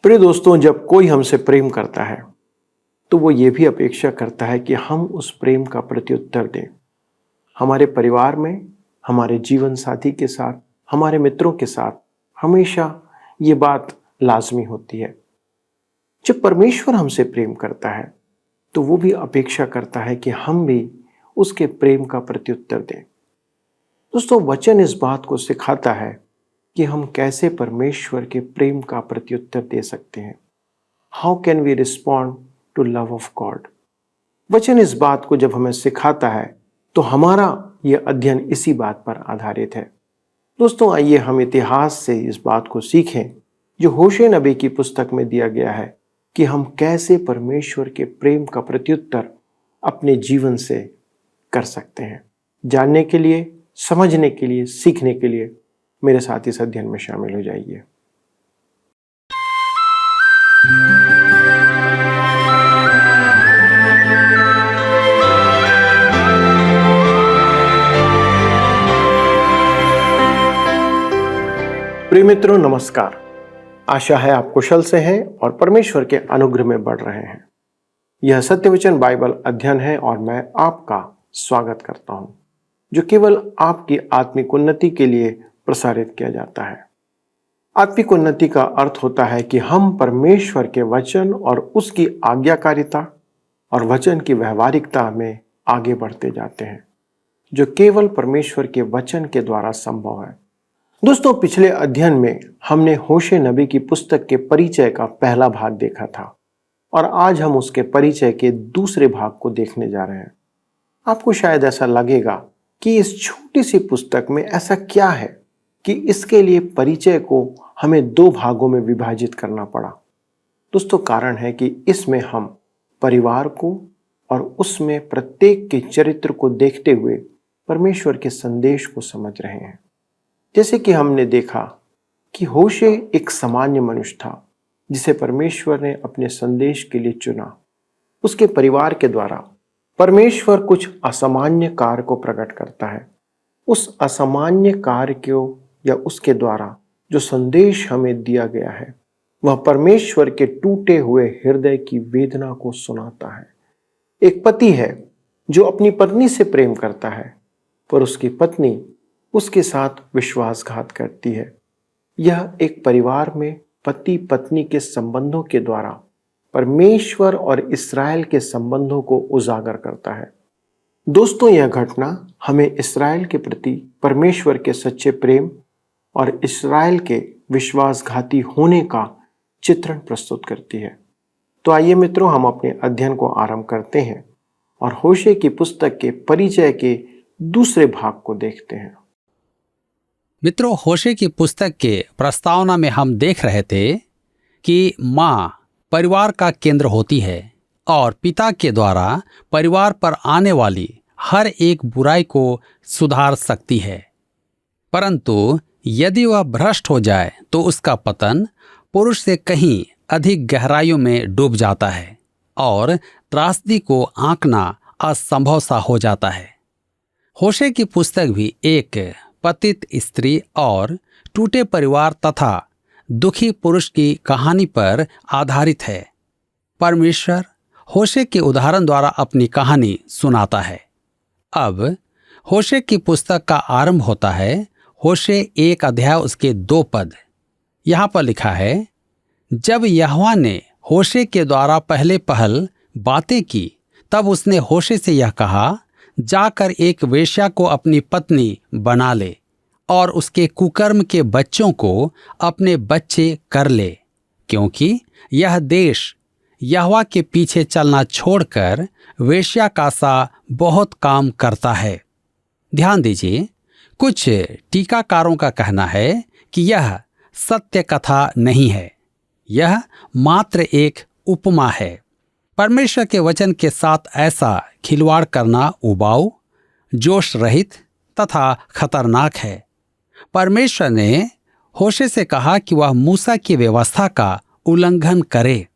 प्रिय दोस्तों, जब कोई हमसे प्रेम करता है तो वो ये भी अपेक्षा करता है कि हम उस प्रेम का प्रत्युत्तर दें। हमारे परिवार में, हमारे जीवन साथी के साथ, हमारे मित्रों के साथ हमेशा ये बात लाजमी होती है। जब परमेश्वर हमसे प्रेम करता है तो वो भी अपेक्षा करता है कि हम भी उसके प्रेम का प्रत्युत्तर दें। दोस्तों, वचन इस बात को सिखाता है कि हम कैसे परमेश्वर के प्रेम का प्रत्युत्तर दे सकते हैं। How can we respond to love of God. वचन इस बात को जब हमें सिखाता है तो हमारा यह अध्ययन इसी बात पर आधारित है। दोस्तों, आइए हम इतिहास से इस बात को सीखें जो होशे नबी की पुस्तक में दिया गया है कि हम कैसे परमेश्वर के प्रेम का प्रत्युत्तर अपने जीवन से कर सकते हैं। जानने के लिए, समझने के लिए, सीखने के लिए मेरे साथ इस अध्ययन में शामिल हो जाइए। प्रिय मित्रों, नमस्कार। आशा है आप कुशल से हैं और परमेश्वर के अनुग्रह में बढ़ रहे हैं। यह सत्यवचन बाइबल अध्ययन है और मैं आपका स्वागत करता हूं, जो केवल आपकी आत्मिक उन्नति के लिए प्रसारित किया जाता है। आत्मिक उन्नति का अर्थ होता है कि हम परमेश्वर के वचन और उसकी आज्ञाकारिता और वचन की व्यवहारिकता में आगे बढ़ते जाते हैं, जो केवल परमेश्वर के वचन के द्वारा संभव है। दोस्तों, पिछले अध्ययन में हमने होशे नबी की पुस्तक के परिचय का पहला भाग देखा था और आज हम उसके परिचय के दूसरे भाग को देखने जा रहे हैं। आपको शायद ऐसा लगेगा कि इस छोटी सी पुस्तक में ऐसा क्या है कि इसके लिए परिचय को हमें दो भागों में विभाजित करना पड़ा। दोस्तों, कारण है कि इसमें हम परिवार को और उसमें प्रत्येक के चरित्र को देखते हुए परमेश्वर के संदेश को समझ रहे हैं। जैसे कि हमने देखा कि होशे एक सामान्य मनुष्य था जिसे परमेश्वर ने अपने संदेश के लिए चुना। उसके परिवार के द्वारा परमेश्वर कुछ असामान्य कार्य को प्रकट करता है। उस असामान्य कार्य को या उसके द्वारा जो संदेश हमें दिया गया है वह परमेश्वर के टूटे हुए हृदय की वेदना को सुनाता है। एक पति है जो अपनी पत्नी से प्रेम करता है, पर उसकी पत्नी उसके साथ विश्वासघात करती है। यह एक परिवार में पति पत्नी के संबंधों के द्वारा परमेश्वर और इस्राएल के संबंधों को उजागर करता है। दोस्तों, यह घटना हमें इस्राएल के प्रति परमेश्वर के सच्चे प्रेम और इस्राएल के विश्वासघाती होने का चित्रण प्रस्तुत करती है। तो आइए मित्रों, हम अपने अध्ययन को आरंभ करते हैं और होशे की पुस्तक के परिचय के दूसरे भाग को देखते हैं। मित्रों, होशे की पुस्तक के प्रस्तावना में हम देख रहे थे कि माँ परिवार का केंद्र होती है और पिता के द्वारा परिवार पर आने वाली हर एक बुराई को सुधार सकती है, परंतु यदि वह भ्रष्ट हो जाए तो उसका पतन पुरुष से कहीं अधिक गहराइयों में डूब जाता है और त्रासदी को आंकना असंभव सा हो जाता है। होशे की पुस्तक भी एक पतित स्त्री और टूटे परिवार तथा दुखी पुरुष की कहानी पर आधारित है। परमेश्वर होशे के उदाहरण द्वारा अपनी कहानी सुनाता है। अब होशे की पुस्तक का आरंभ होता है। होशे 1 अध्याय उसके 2 पद। यहाँ पर लिखा है, जब यहोवा ने होशे के द्वारा पहल बातें की तब उसने होशे से यह कहा, जाकर एक वेश्या को अपनी पत्नी बना ले और उसके कुकर्म के बच्चों को अपने बच्चे कर ले, क्योंकि यह देश यहोवा के पीछे चलना छोड़कर वेश्या का सा बहुत काम करता है। ध्यान दीजिए, कुछ टीकाकारों का कहना है कि यह सत्य कथा नहीं है, यह मात्र एक उपमा है। परमेश्वर के वचन के साथ ऐसा खिलवाड़ करना उबाऊ, जोश रहित तथा खतरनाक है। परमेश्वर ने होशे से कहा कि वह मूसा की व्यवस्था का उल्लंघन करे।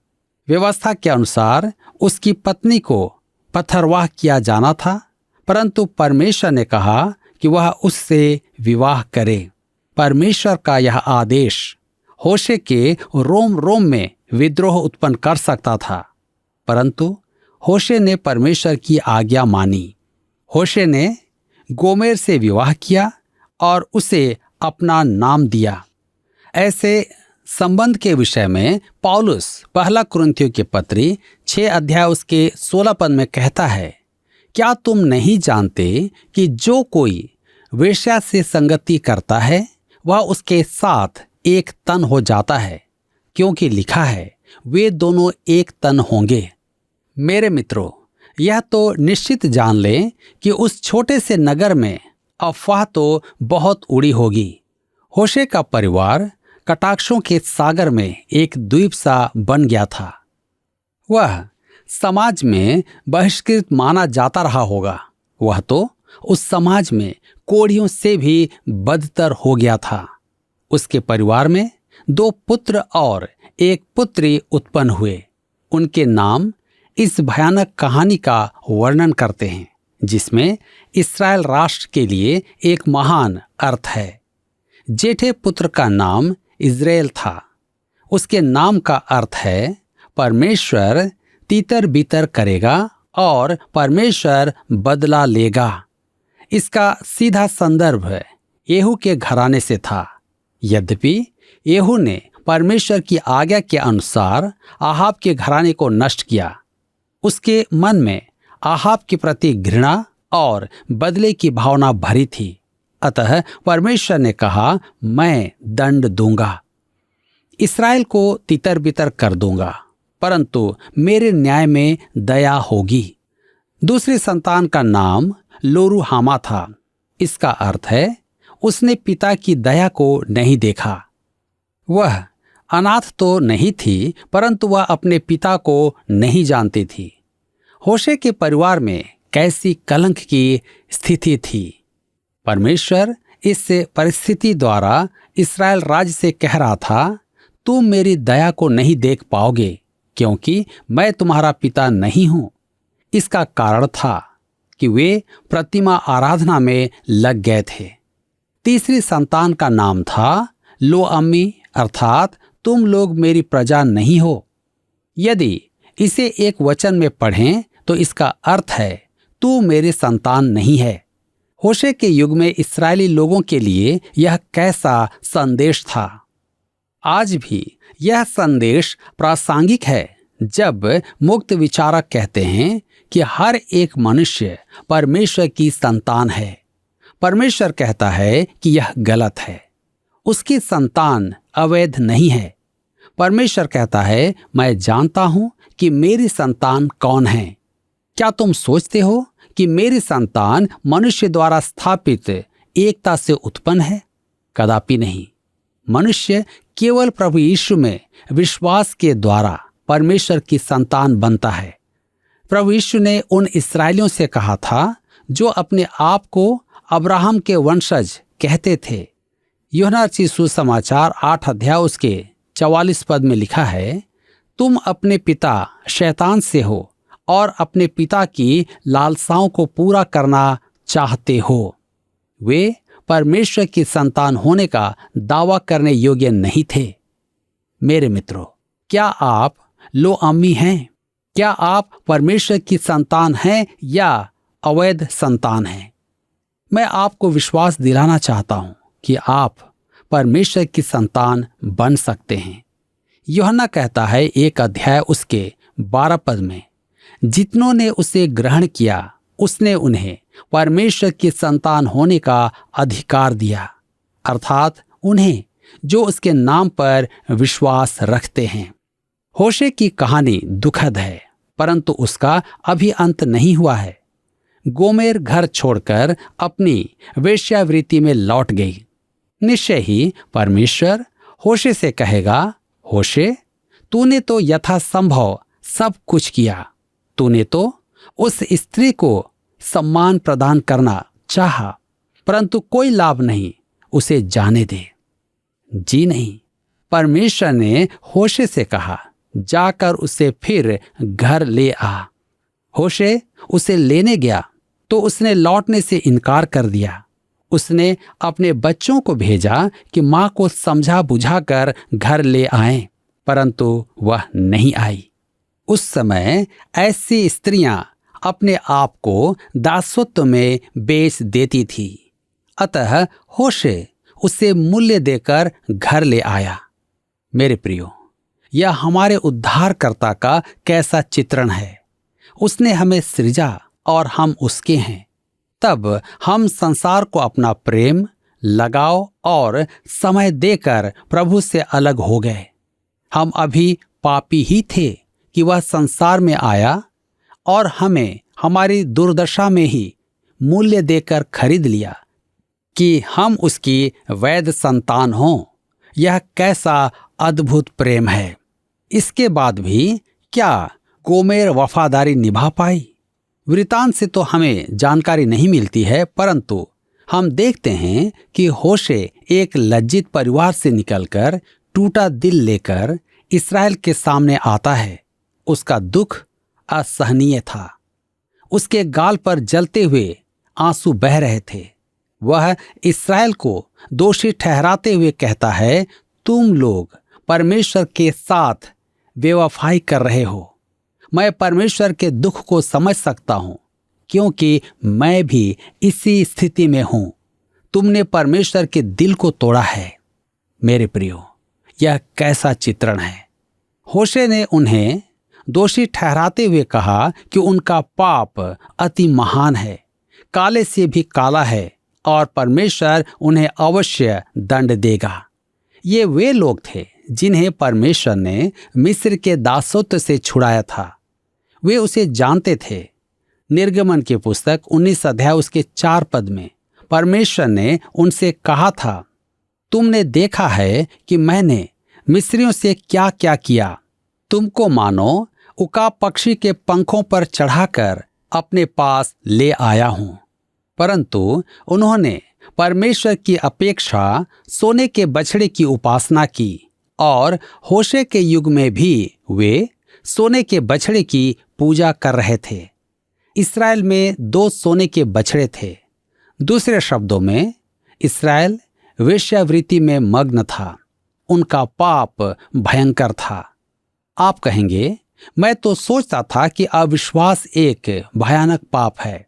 व्यवस्था के अनुसार उसकी पत्नी को पथरवाह किया जाना था, परंतु परमेश्वर ने कहा कि वह उससे विवाह करे। परमेश्वर का यह आदेश होशे के रोम रोम में विद्रोह उत्पन्न कर सकता था, परंतु होशे ने परमेश्वर की आज्ञा मानी। होशे ने गोमेर से विवाह किया और उसे अपना नाम दिया। ऐसे संबंध के विषय में पौलुस पहला कुरिन्थियों के पत्री 6 अध्याय उसके 16 पद में कहता है, क्या तुम नहीं जानते कि जो कोई वेश्या से संगति करता है वह उसके साथ एक तन हो जाता है, क्योंकि लिखा है वे दोनों एक तन होंगे। मेरे मित्रों, यह तो निश्चित जान लें कि उस छोटे से नगर में अफवाह तो बहुत उड़ी होगी। होशे का परिवार कटाक्षों के सागर में एक द्वीप सा बन गया था। वह समाज में बहिष्कृत माना जाता रहा होगा। वह तो उस समाज में कोढ़ियों से भी बदतर हो गया था। उसके परिवार में 2 पुत्र और 1 पुत्री उत्पन्न हुए। उनके नाम इस भयानक कहानी का वर्णन करते हैं, जिसमें इस्राएल राष्ट्र के लिए एक महान अर्थ है। जेठे पुत्र का नाम इज़राइल था। उसके नाम का अर्थ है परमेश्वर तीतर बीतर करेगा और परमेश्वर बदला लेगा। इसका सीधा संदर्भ येहू के घराने से था। यद्यपि येहू ने परमेश्वर की आज्ञा के अनुसार आहाब के घराने को नष्ट किया, उसके मन में आहाब के प्रति घृणा और बदले की भावना भरी थी। अतः परमेश्वर ने कहा, मैं दंड दूंगा, इस्राएल को तितर बितर कर दूंगा, परंतु मेरे न्याय में दया होगी। दूसरी संतान का नाम लोरुहामा था। इसका अर्थ है उसने पिता की दया को नहीं देखा। वह अनाथ तो नहीं थी, परंतु वह अपने पिता को नहीं जानती थी। होशे के परिवार में कैसी कलंक की स्थिति थी। परमेश्वर इस परिस्थिति द्वारा इस्राएल राज्य से कह रहा था, तुम मेरी दया को नहीं देख पाओगे, क्योंकि मैं तुम्हारा पिता नहीं हूं। इसका कारण था कि वे प्रतिमा आराधना में लग गए थे। तीसरी संतान का नाम था लोअम्मी, अर्थात तुम लोग मेरी प्रजा नहीं हो। यदि इसे एक वचन में पढ़ें तो इसका अर्थ है तू मेरी संतान नहीं है। होशे के युग में इस्राएली लोगों के लिए यह कैसा संदेश था। आज भी यह संदेश प्रासंगिक है जब मुक्त विचारक कहते हैं कि हर एक मनुष्य परमेश्वर की संतान है। परमेश्वर कहता है कि यह गलत है, उसकी संतान अवैध नहीं है। परमेश्वर कहता है, मैं जानता हूं कि मेरी संतान कौन है। क्या तुम सोचते हो कि मेरी संतान मनुष्य द्वारा स्थापित एकता से उत्पन्न है? कदापि नहीं। मनुष्य केवल प्रभु यीशु में विश्वास के द्वारा परमेश्वर की संतान बनता है। प्रभु यीशु ने उन इस्राएलियों से कहा था जो अपने आप को अब्राहम के वंशज कहते थे। यूहन्ना रचित सुसमाचार 8 अध्याय उसके 44 पद में लिखा है, तुम अपने पिता शैतान से हो और अपने पिता की लालसाओं को पूरा करना चाहते हो। वे परमेश्वर की संतान होने का दावा करने योग्य नहीं थे। मेरे मित्रों, क्या आप लोअम्मी हैं? क्या आप परमेश्वर की संतान हैं या अवैध संतान हैं? मैं आपको विश्वास दिलाना चाहता हूं कि आप परमेश्वर की संतान बन सकते हैं। यूहन्ना कहता है 1 अध्याय उसके 12 पद में, जितनों ने उसे ग्रहण किया उसने उन्हें परमेश्वर की संतान होने का अधिकार दिया, अर्थात उन्हें जो उसके नाम पर विश्वास रखते हैं। होशे की कहानी दुखद है, परंतु उसका अभी अंत नहीं हुआ है। गोमेर घर छोड़कर अपनी वेश्यावृत्ति में लौट गई। निश्चय ही परमेश्वर होशे से कहेगा, होशे, तूने तो यथासंभव सब कुछ किया। तूने तो उस स्त्री को सम्मान प्रदान करना चाहा, परंतु कोई लाभ नहीं, उसे जाने दे। जी नहीं, परमेश्वर ने होशे से कहा, जाकर उसे फिर घर ले आ। होशे उसे लेने गया तो उसने लौटने से इनकार कर दिया। उसने अपने बच्चों को भेजा कि मां को समझा बुझाकर घर ले आएं, परंतु वह नहीं आई। उस समय ऐसी स्त्रियां अपने आप को दासत्व में बेच देती थी। अतः होशे उसे मूल्य देकर घर ले आया। मेरे प्रियो, यह हमारे उद्धारकर्ता का कैसा चित्रण है। उसने हमें सृजा और हम उसके हैं। तब हम संसार को अपना प्रेम, लगाव और समय देकर प्रभु से अलग हो गए। हम अभी पापी ही थे कि वह संसार में आया और हमें हमारी दुर्दशा में ही मूल्य देकर खरीद लिया कि हम उसकी वैध संतान हों। यह कैसा अद्भुत प्रेम है। इसके बाद भी क्या गोमेर वफादारी निभा पाई? वृतांत से तो हमें जानकारी नहीं मिलती है, परंतु हम देखते हैं कि होशे एक लज्जित परिवार से निकलकर टूटा दिल लेकर इस्राएल के सामने आता है। उसका दुख असहनीय था। उसके गाल पर जलते हुए आंसू बह रहे थे। वह इस्राएल को दोषी ठहराते हुए कहता है, तुम लोग परमेश्वर के साथ बेवफाई कर रहे हो। मैं परमेश्वर के दुख को समझ सकता हूं, क्योंकि मैं भी इसी स्थिति में हूं। तुमने परमेश्वर के दिल को तोड़ा है। मेरे प्रियो, यह कैसा चित्रण है। होशे ने उन्हें दोषी ठहराते हुए कहा कि उनका पाप अति महान है, काले से भी काला है, और परमेश्वर उन्हें अवश्य दंड देगा। ये वे लोग थे जिन्हें परमेश्वर ने मिस्र के दासत्व से छुड़ाया था। वे उसे जानते थे। निर्गमन की पुस्तक 19 अध्याय उसके 4 पद में परमेश्वर ने उनसे कहा था, तुमने देखा है कि मैंने मिस्रियों से क्या क्या किया। तुमको मानो उकाब पक्षी के पंखों पर चढ़ाकर अपने पास ले आया हूं। परंतु उन्होंने परमेश्वर की अपेक्षा सोने के बछड़े की उपासना की, और होशे के युग में भी वे सोने के बछड़े की पूजा कर रहे थे। इस्राएल में 2 सोने के बछड़े थे। दूसरे शब्दों में, इस्राएल वेश्यावृत्ति में मग्न था। उनका पाप भयंकर था। आप कहेंगे, मैं तो सोचता था कि अविश्वास एक भयानक पाप है।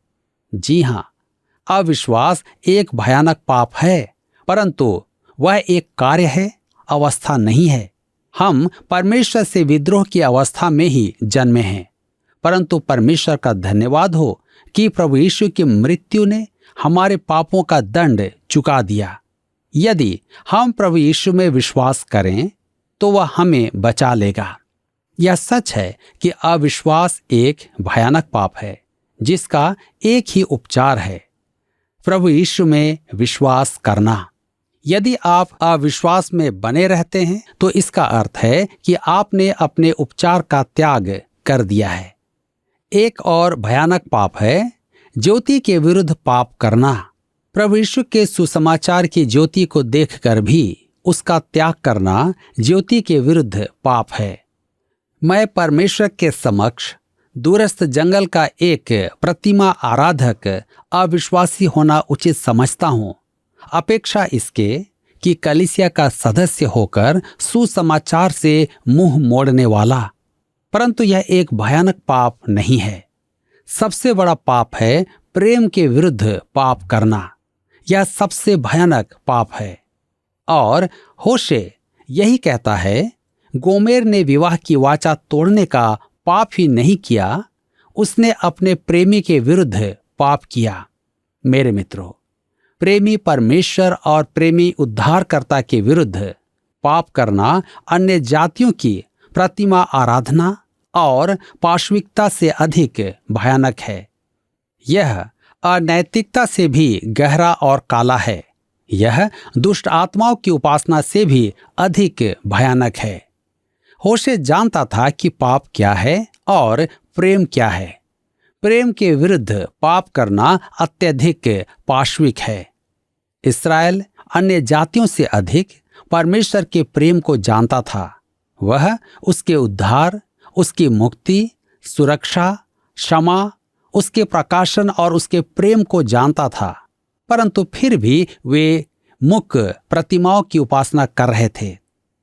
जी हां, अविश्वास एक भयानक पाप है, परंतु वह एक कार्य है, अवस्था नहीं है। हम परमेश्वर से विद्रोह की अवस्था में ही जन्मे हैं, परंतु परमेश्वर का धन्यवाद हो कि प्रभु यीशु की मृत्यु ने हमारे पापों का दंड चुका दिया। यदि हम प्रभु यीशु में विश्वास करें तो वह हमें बचा लेगा। यह सच है कि अविश्वास एक भयानक पाप है, जिसका एक ही उपचार है, प्रभु यीशु में विश्वास करना। यदि आप अविश्वास में बने रहते हैं तो इसका अर्थ है कि आपने अपने उपचार का त्याग कर दिया है। एक और भयानक पाप है ज्योति के विरुद्ध पाप करना। प्रभु यीशु के सुसमाचार की ज्योति को देखकर भी उसका त्याग करना ज्योति के विरुद्ध पाप है। मैं परमेश्वर के समक्ष दूरस्थ जंगल का एक प्रतिमा आराधक अविश्वासी होना उचित समझता हूँ, अपेक्षा इसके कि कलीसिया का सदस्य होकर सुसमाचार से मुंह मोड़ने वाला। परंतु यह एक भयानक पाप नहीं है। सबसे बड़ा पाप है प्रेम के विरुद्ध पाप करना। यह सबसे भयानक पाप है। और होशे यही कहता है, गोमेर ने विवाह की वाचा तोड़ने का पाप ही नहीं किया, उसने अपने प्रेमी के विरुद्ध पाप किया। मेरे मित्रों, प्रेमी परमेश्वर और प्रेमी उद्धारकर्ता के विरुद्ध पाप करना अन्य जातियों की प्रतिमा आराधना और पाशविकता से अधिक भयानक है। यह अनैतिकता से भी गहरा और काला है। यह दुष्ट आत्माओं की उपासना से भी अधिक भयानक है। होशे जानता था कि पाप क्या है और प्रेम क्या है। प्रेम के विरुद्ध पाप करना अत्यधिक पाशविक है। इस्राएल अन्य जातियों से अधिक परमेश्वर के प्रेम को जानता था। वह उसके उद्धार, उसकी मुक्ति, सुरक्षा, क्षमा, उसके प्रकाशन और उसके प्रेम को जानता था, परंतु फिर भी वे मुख्य प्रतिमाओं की उपासना कर रहे थे।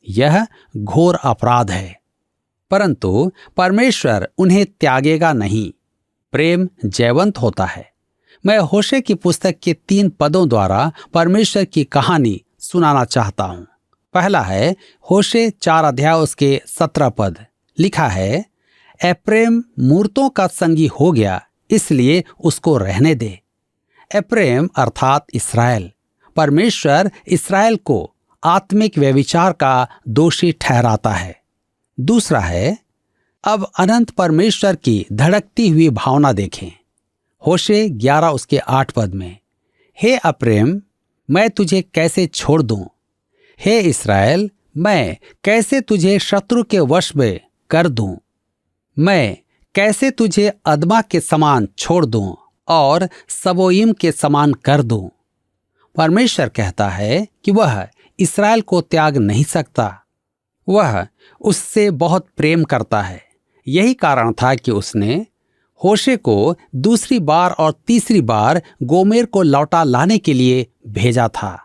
यह घोर अपराध है, परंतु परमेश्वर उन्हें त्यागेगा नहीं। प्रेम जयवंत होता है। मैं होशे की पुस्तक के 3 पदों द्वारा परमेश्वर की कहानी सुनाना चाहता हूं। पहला है होशे 4 अध्याय उसके 17 पद। लिखा है, एप्रेम मूर्तों का संगी हो गया, इसलिए उसको रहने दे। एप्रेम अर्थात इसराइल। परमेश्वर इसराइल को आत्मिक व्यभिचार का दोषी ठहराता है। दूसरा है, अब अनंत परमेश्वर की धड़कती हुई भावना देखें। होशे 11 उसके 8 पद में, हे अप्रेम, मैं तुझे कैसे छोड़ दूं? हे इसराइल, मैं कैसे तुझे शत्रु के वश में कर दूं? मैं कैसे तुझे अदमा के समान छोड़ दूं और सबोइम के समान कर दूं? परमेश्वर कहता है कि वह इसराइल को त्याग नहीं सकता। वह उससे बहुत प्रेम करता है। यही कारण था कि उसने होशे को दूसरी बार और तीसरी बार गोमेर को लौटा लाने के लिए भेजा था।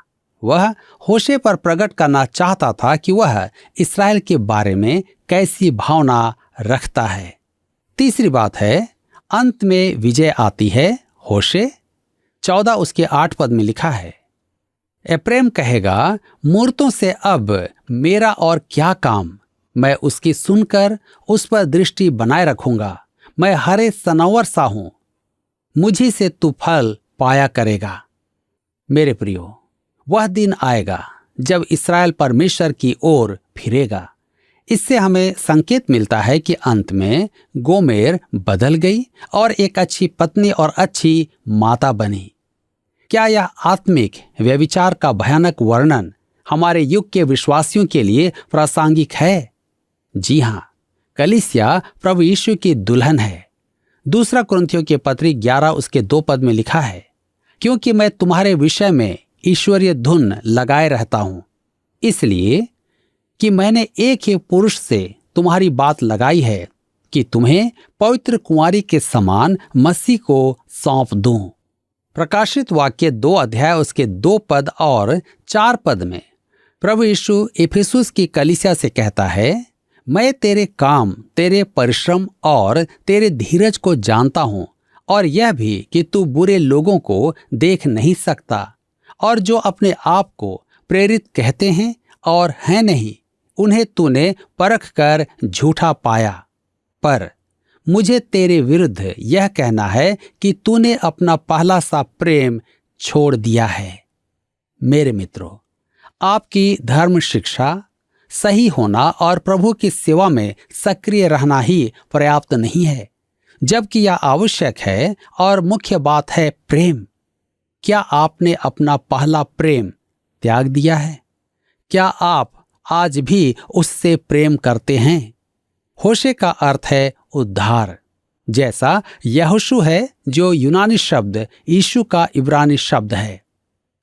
वह होशे पर प्रकट करना चाहता था कि वह इसराइल के बारे में कैसी भावना रखता है। तीसरी बात है, अंत में विजय आती है। होशे 14 उसके 8 पद में लिखा है, एप्रेम कहेगा, मूर्तों से अब मेरा और क्या काम? मैं उसकी सुनकर उस पर दृष्टि बनाए रखूंगा। मैं हरे सनोवर सा हूं, मुझी से तू फल पाया करेगा। मेरे प्रियो, वह दिन आएगा जब इसराइल परमेश्वर की ओर फिरेगा। इससे हमें संकेत मिलता है कि अंत में गोमेर बदल गई और एक अच्छी पत्नी और अच्छी माता बनी। क्या यह आत्मिक व्यभिचार का भयानक वर्णन हमारे युग के विश्वासियों के लिए प्रासंगिक है? जी हां, कलीसिया प्रभु यीशु की दुल्हन है। दूसरा कुरिन्थियों के पत्री 11 उसके 2 पद में लिखा है, क्योंकि मैं तुम्हारे विषय में ईश्वरीय धुन लगाए रहता हूं, इसलिए कि मैंने एक ही पुरुष से तुम्हारी बात लगाई है कि तुम्हें पवित्र कुंवारी के समान मसीह को सौंप दूं। प्रकाशित वाक्य 2 अध्याय उसके 2 पद और 4 पद में प्रभु यीशु इफिसुस की कलीसिया से कहता है, मैं तेरे काम, तेरे परिश्रम और तेरे धीरज को जानता हूं, और यह भी कि तू बुरे लोगों को देख नहीं सकता, और जो अपने आप को प्रेरित कहते हैं और हैं नहीं, उन्हें तूने परख कर झूठा पाया। पर मुझे तेरे विरुद्ध यह कहना है कि तूने अपना पहला सा प्रेम छोड़ दिया है। मेरे मित्रों, आपकी धर्म शिक्षा, सही होना और प्रभु की सेवा में सक्रिय रहना ही पर्याप्त नहीं है, जबकि यह आवश्यक है और मुख्य बात है प्रेम। क्या आपने अपना पहला प्रेम त्याग दिया है? क्या आप आज भी उससे प्रेम करते हैं? होशे का अर्थ है उद्धार, जैसा यहोशू है जो यूनानी शब्द यीशु का इब्रानी शब्द है।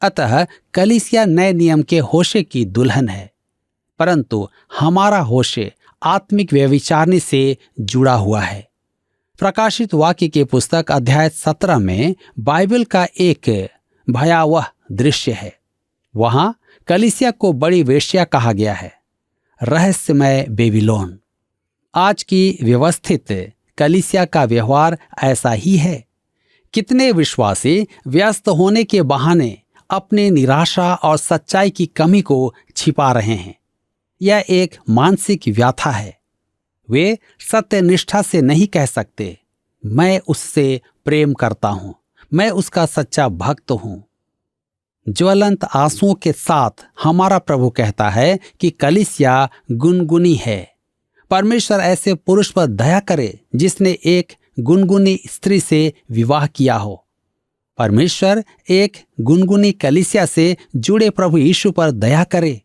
अतः कलीसिया नए नियम के होशे की दुल्हन है, परंतु हमारा होशे आत्मिक व्यभिचारणी से जुड़ा हुआ है। प्रकाशित वाक्य की पुस्तक अध्याय 17 में बाइबल का एक भयावह दृश्य है। वहां कलीसिया को बड़ी वेश्या कहा गया है, रहस्यमय बेबीलोन। आज की व्यवस्थित कलीसिया का व्यवहार ऐसा ही है। कितने विश्वासी व्यस्त होने के बहाने अपने निराशा और सच्चाई की कमी को छिपा रहे हैं। यह एक मानसिक व्यथा है। वे सत्यनिष्ठा से नहीं कह सकते, मैं उससे प्रेम करता हूं, मैं उसका सच्चा भक्त हूं। ज्वलंत आंसुओं के साथ हमारा प्रभु कहता है कि कलीसिया गुनगुनी है। परमेश्वर ऐसे पुरुष पर दया करे जिसने एक गुनगुनी स्त्री से विवाह किया हो। परमेश्वर एक गुनगुनी कलीसिया से जुड़े प्रभु यीशु पर दया करे।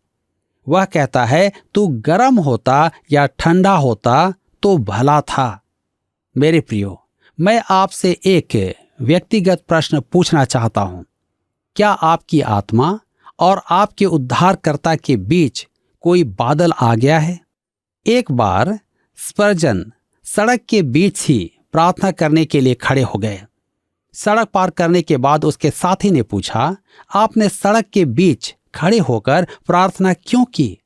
वह कहता है, तू गर्म होता या ठंडा होता तो भला था। मेरे प्रियो, मैं आपसे एक व्यक्तिगत प्रश्न पूछना चाहता हूं। क्या आपकी आत्मा और आपके उद्धारकर्ता के बीच कोई बादल आ गया है? एक बार स्पर्जन सड़क के बीच ही प्रार्थना करने के लिए खड़े हो गए। सड़क पार करने के बाद उसके साथी ने पूछा, आपने सड़क के बीच खड़े होकर प्रार्थना क्यों की?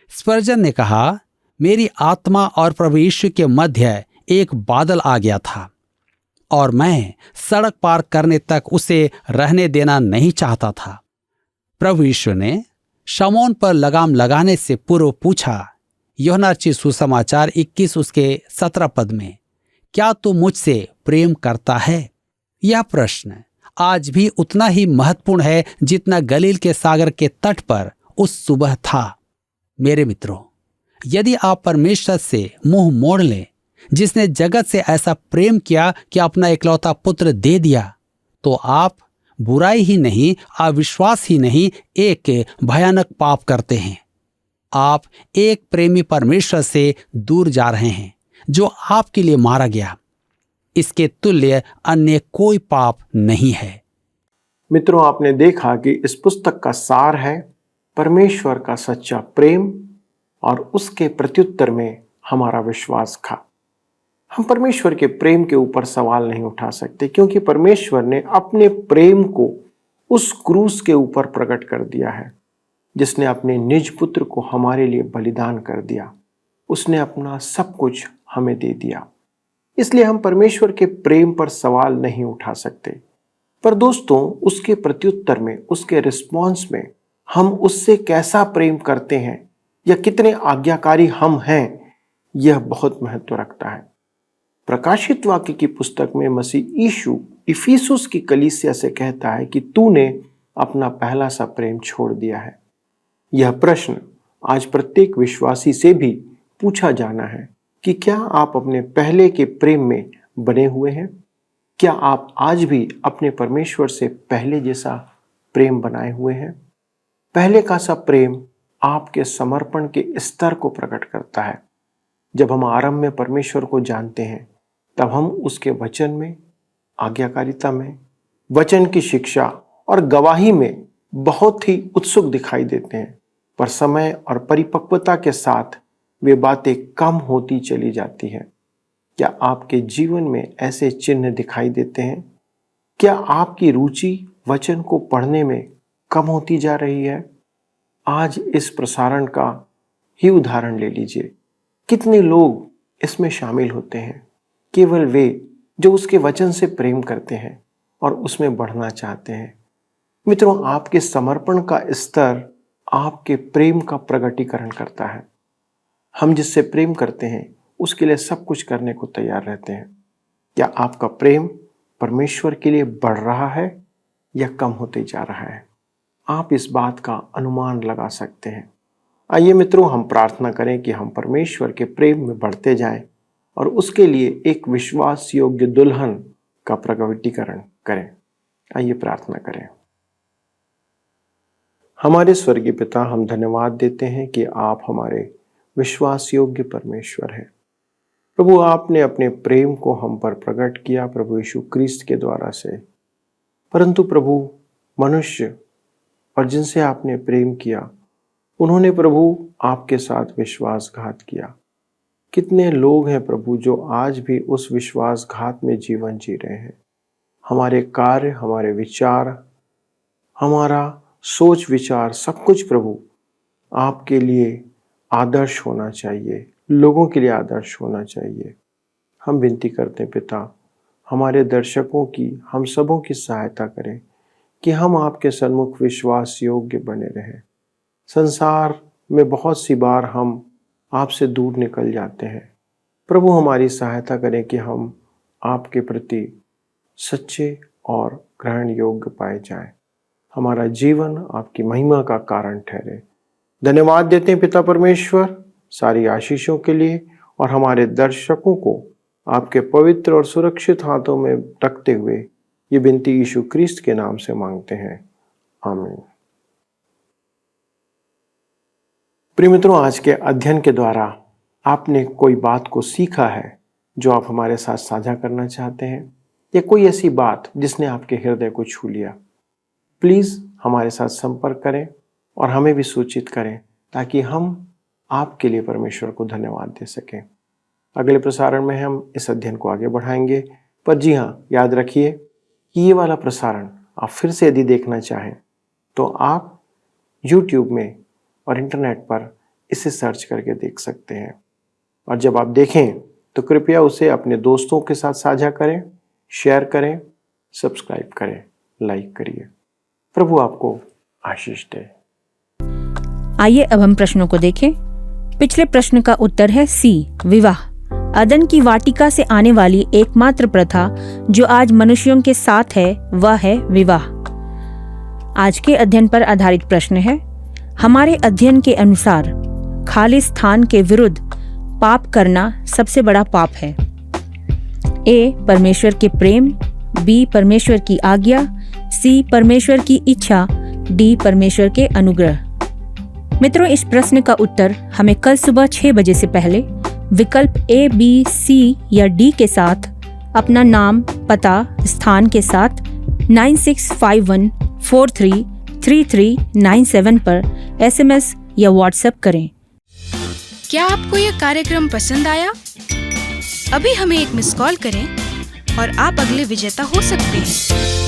स्पर्जन ने कहा, मेरी आत्मा और प्रभु यीशु के मध्य एक बादल आ गया था और मैं सड़क पार करने तक उसे रहने देना नहीं चाहता था। प्रभु यीशु ने शमौन पर लगाम लगाने से पूर्व पूछा, यूहन्ना रचित सुसमाचार 21 उसके 17 पद में, क्या तू मुझसे प्रेम करता है? यह प्रश्न आज भी उतना ही महत्वपूर्ण है जितना गलील के सागर के तट पर उस सुबह था। मेरे मित्रों, यदि आप परमेश्वर से मुंह मोड़ लें, जिसने जगत से ऐसा प्रेम किया कि अपना इकलौता पुत्र दे दिया, तो आप बुराई ही नहीं, अविश्वास ही नहीं, एक भयानक पाप करते हैं। आप एक प्रेमी परमेश्वर से दूर जा रहे हैं जो आपके लिए मारा गया। इसके तुल्य अन्य कोई पाप नहीं है। मित्रों, आपने देखा कि इस पुस्तक का सार है परमेश्वर का सच्चा प्रेम और उसके प्रत्युत्तर में हमारा विश्वासघात। हम परमेश्वर के प्रेम के ऊपर सवाल नहीं उठा सकते, क्योंकि परमेश्वर ने अपने प्रेम को उस क्रूस के ऊपर प्रकट कर दिया है, जिसने अपने निज पुत्र को हमारे लिए बलिदान कर दिया। उसने अपना सब कुछ हमें दे दिया। इसलिए हम परमेश्वर के प्रेम पर सवाल नहीं उठा सकते। पर दोस्तों, उसके प्रत्युत्तर में, उसके रिस्पॉन्स में हम उससे कैसा प्रेम करते हैं या कितने आज्ञाकारी हम हैं, यह बहुत महत्व रखता है। प्रकाशित वाक्य की पुस्तक में मसीह यीशु इफिसुस की कलीसिया से कहता है कि तूने अपना पहला सा प्रेम छोड़ दिया है। यह प्रश्न आज प्रत्येक विश्वासी से भी पूछा जाना है कि क्या आप अपने पहले के प्रेम में बने हुए हैं? क्या आप आज भी अपने परमेश्वर से पहले जैसा प्रेम बनाए हुए हैं? पहले का सा प्रेम आपके समर्पण के स्तर को प्रकट करता है। जब हम आरंभ में परमेश्वर को जानते हैं, तब हम उसके वचन में, आज्ञाकारिता में, वचन की शिक्षा और गवाही में बहुत ही उत्सुक दिखाई देते हैं। पर समय और परिपक्वता के साथ वे बातें कम होती चली जाती हैं। क्या आपके जीवन में ऐसे चिन्ह दिखाई देते हैं? क्या आपकी रुचि वचन को पढ़ने में कम होती जा रही है? आज इस प्रसारण का ही उदाहरण ले लीजिए। कितने लोग इसमें शामिल होते हैं? केवल वे जो उसके वचन से प्रेम करते हैं और उसमें बढ़ना चाहते हैं। मित्रों, आपके समर्पण का स्तर आपके प्रेम का प्रकटीकरण करता है। हम जिससे प्रेम करते हैं उसके लिए सब कुछ करने को तैयार रहते हैं। क्या आपका प्रेम परमेश्वर के लिए बढ़ रहा है या कम होते जा रहा है? आप इस बात का अनुमान लगा सकते हैं। आइए मित्रों, हम प्रार्थना करें कि हम परमेश्वर के प्रेम में बढ़ते जाएं और उसके लिए एक विश्वास योग्य दुल्हन का प्रकटीकरण करें। आइए प्रार्थना करें। हमारे स्वर्गीय पिता, हम धन्यवाद देते हैं कि आप हमारे विश्वास योग्य परमेश्वर हैं। प्रभु, आपने अपने प्रेम को हम पर प्रकट किया प्रभु यीशु क्रिस्त के द्वारा से। परंतु प्रभु, मनुष्य और जिनसे आपने प्रेम किया, उन्होंने प्रभु आपके साथ विश्वासघात किया। कितने लोग हैं प्रभु जो आज भी उस विश्वासघात में जीवन जी रहे हैं। हमारे कार्य, हमारे विचार, हमारा सोच विचार, सब कुछ प्रभु आपके लिए आदर्श होना चाहिए, लोगों के लिए आदर्श होना चाहिए। हम विनती करते हैं पिता, हमारे दर्शकों की, हम सबों की सहायता करें कि हम आपके सन्मुख विश्वास योग्य बने रहें। संसार में बहुत सी बार हम आपसे दूर निकल जाते हैं। प्रभु, हमारी सहायता करें कि हम आपके प्रति सच्चे और ग्रहण योग्य पाए जाएं। हमारा जीवन आपकी महिमा का कारण ठहरे। धन्यवाद देते हैं पिता परमेश्वर सारी आशीषों के लिए, और हमारे दर्शकों को आपके पवित्र और सुरक्षित हाथों में रखते हुए ये विनती यीशु क्रिस्त के नाम से मांगते हैं, आमीन। प्रिय मित्रों, आज के अध्ययन के द्वारा आपने कोई बात को सीखा है जो आप हमारे साथ साझा करना चाहते हैं, या कोई ऐसी बात जिसने आपके हृदय को छू लिया, प्लीज हमारे साथ संपर्क करें और हमें भी सूचित करें, ताकि हम आपके लिए परमेश्वर को धन्यवाद दे सकें। अगले प्रसारण में हम इस अध्ययन को आगे बढ़ाएंगे। पर जी हाँ, याद रखिए कि ये वाला प्रसारण आप फिर से यदि देखना चाहें तो आप YouTube में और इंटरनेट पर इसे सर्च करके देख सकते हैं। और जब आप देखें तो कृपया उसे अपने दोस्तों के साथ साझा करें, शेयर करें, सब्सक्राइब करें, लाइक करिए। प्रभु आपको आशीष दे। आइए अब हम प्रश्नों को देखें। पिछले प्रश्न का उत्तर है सी, विवाह। अदन की वाटिका से आने वाली एकमात्र प्रथा जो आज मनुष्यों के साथ है वह है विवाह। आज के अध्ययन पर आधारित प्रश्न है। हमारे अध्ययन के अनुसार खाली स्थान के विरुद्ध पाप करना सबसे बड़ा पाप है। ए, परमेश्वर के प्रेम, बी, परमेश्वर की आज्ञा, सी, परमेश्वर की इच्छा, डी, परमेश्वर के अनुग्रह। मित्रों, इस प्रश्न का उत्तर हमें कल सुबह 6 बजे से पहले विकल्प ए, बी, सी या डी के साथ अपना नाम, पता, स्थान के साथ 9651433397 पर SMS या WhatsApp करें। क्या आपको यह कार्यक्रम पसंद आया? अभी हमें एक मिस कॉल करें और आप अगले विजेता हो सकते हैं।